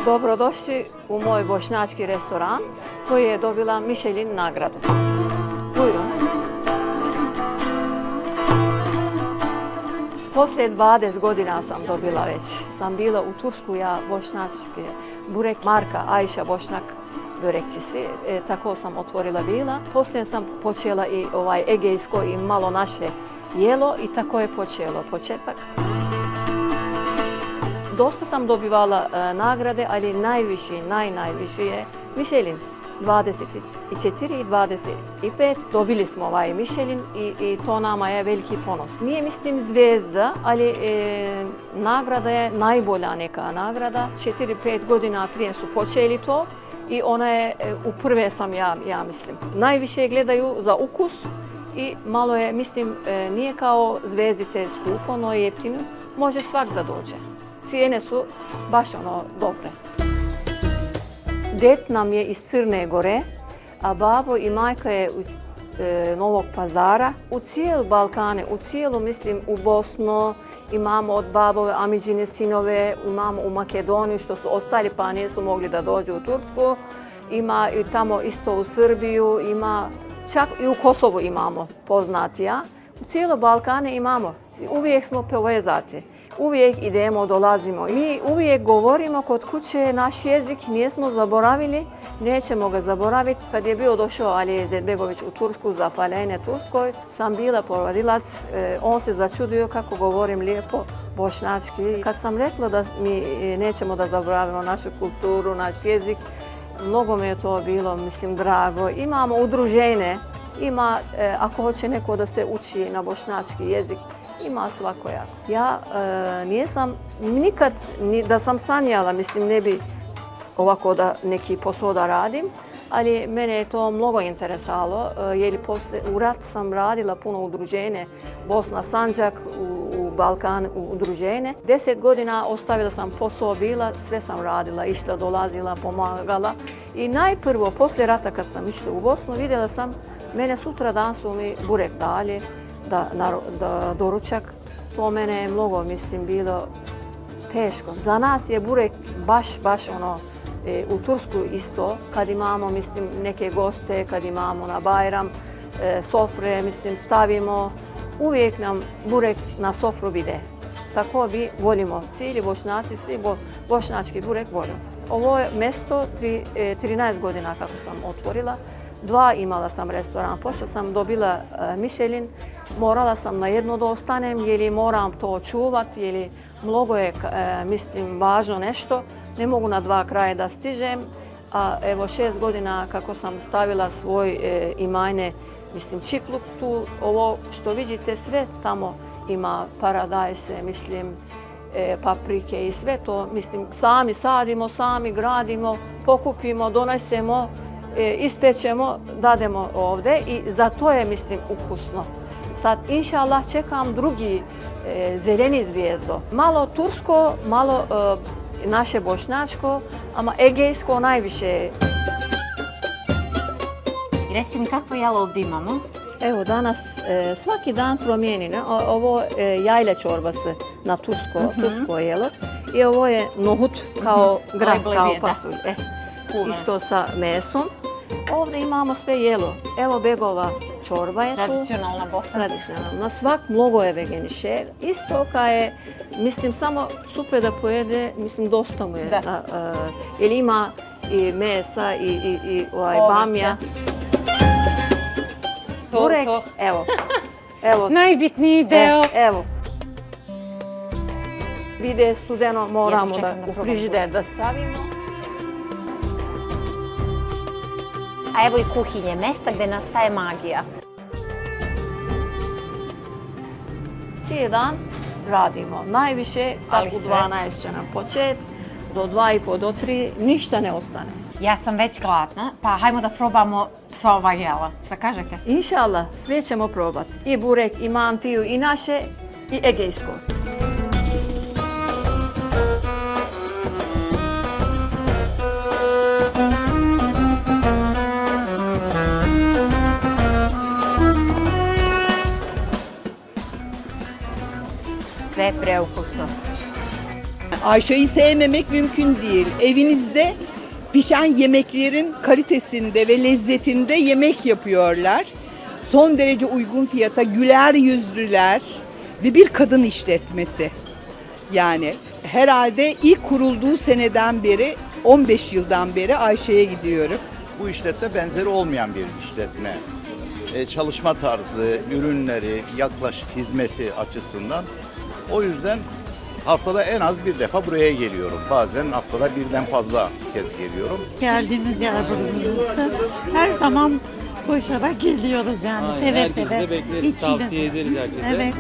Dobrodošli u moj bošnjački restoran koji je dobila Michelin nagradu. Buyurun. Poslije 20 godina sam dobila već. Sam bila u Tursku, ja bošnjački burek, marka Ajša Bošnjak börekçisi. Tako sam otvorila bila. Poslije sam počela i egejsko i malo naše jelo i tako je počelo početak. Dosta sam dobivala nagrade, ali najviši je Michelin. 24 i 25 dobili smo ovaj Michelin i to nama je veliki ponos. Nije mislim zvijezda, ali nagrada je najbolja neka nagrada. 4-5 godina prije su počeli to i ona je u prve sam ja mislim. Najviše gledaju za ukus i malo je, mislim, nije kao zvijezdice skupo, no jeftino. Može svak da dođe. Cijene su baš dobre. Det nam je iz Crne Gore, a babo i majka je iz Novog Pazara. U cijelu Balkane, u cijelu, mislim, u Bosnu imamo od babove Amidžine sinove, imamo u Makedoniju što su ostali pa nisu mogli da dođu u Tursku. Ima i tamo isto u Srbiju, ima čak i u Kosovu imamo poznatija. U cijelu Balkane imamo, uvijek smo povezati. Uvijek idemo, dolazimo i uvijek govorimo kod kuće naš jezik, nismo zaboravili, nećemo ga zaboraviti. Kad je bio došao Alija Izetbegović u Tursku, za Falene Turskoj, sam bila porodilac, on se začudio kako govorim lijepo bošnjački. Kad sam rekla da mi nećemo da zaboravimo našu kulturu, naš jezik, mnogo mi je to bilo, mislim, drago. Imamo udruženje, ima, ako hoće neko da se uči na bošnjački jezik, ima svakojako. Ja nisam nikad, da sam sanjala, mislim, ne bi ovako da neki posao da radim, ali mene je to mnogo interesalo, jer u rat sam radila puno udruženje, Bosna, Sandžak, u Balkan udruženje. 10 godina ostavila sam posao bila, sve sam radila, išla, dolazila, pomagala. I najprvo, poslije rata kad sam išla u Bosnu, vidjela sam, mene sutra dan su mi burek dali, da doručak. To mene je mnogo, mislim, bilo teško. Za nas je burek baš u Tursku isto, kad imamo, mislim, neke goste, kad imamo na Bajram, sofre, mislim, stavimo, uvijek nam burek na sofru vide. Tako bi volimo, cijeli bošnjaci, svi bošnjački burek volimo. Ovo je mjesto 13 godina kako sam otvorila. 2 imala sam restoran, pošto sam dobila Michelin, morala sam na jedno da ostanem, jer moram to čuvati, jer mnogo je, mislim, važno nešto. Ne mogu na 2 kraja da stižem, a evo 6 godina kako sam stavila svoj imanje, mislim, čikluk tu, ovo što vidite sve tamo ima paradajse, mislim, paprike i sve to, mislim, sami sadimo, sami gradimo, pokupimo, donesemo, ispečemo, dademo ovdje i za to je, mislim, ukusno. Sad, inša Allah, čekam drugi zeleni zvijezdo. Malo tursko, malo naše bošnjačko, ama egejsko najviše. Reci mi kakvo jelo ovdje imamo? Evo danas svaki dan promijeni. Ovo jajle čorbası na tursko jelo. I ovo je nohut kao grah, kao pasulj. Isto sa mesom. Ovdje imamo sve jelo. Evo begova čorba je tu. Tradicionalna bosanska. Tradicionalna. Svak mnogo je vegeniše. Isto kao je, mislim, samo supe da pojede, mislim, dosta mu je. Jer ima i mesa i bamja. Burek, evo. Najbitniji deo. Evo. Vide studeno, moramo da u frižider da stavimo. A evo i kuhinje, mjesta gdje nastaje magija. Cijeli dan radimo. Najviše, sad u 12 će nam početi, do 2,5 do 3, ništa ne ostane. Ja sam već gladna, pa hajmo da probamo sva ova jela. Šta kažete? Inša Allah, sve ćemo probati. I burek, i mantiju, i naše, i egejsko. Sve preukusno. Ayşe'yi sevmemek mümkün değil. Evinizde pişen yemeklerin kalitesinde ve lezzetinde yemek yapıyorlar. Son derece uygun fiyata, güler yüzlüler ve bir kadın işletmesi. Yani herhalde ilk kurulduğu seneden beri, 15 yıldan beri Ayşe'ye gidiyorum. Bu işletme benzeri olmayan bir işletme. Çalışma tarzı, ürünleri, yaklaşık hizmeti açısından. O yüzden haftada en az bir defa buraya geliyorum. Bazen haftada birden fazla kez geliyorum. Geldiğimiz yer burası. Her zaman koşarak geliyoruz yani. Aynen, Seve herkesi seve. de bekleriz, İçinde- tavsiye ederiz herkese. Evet.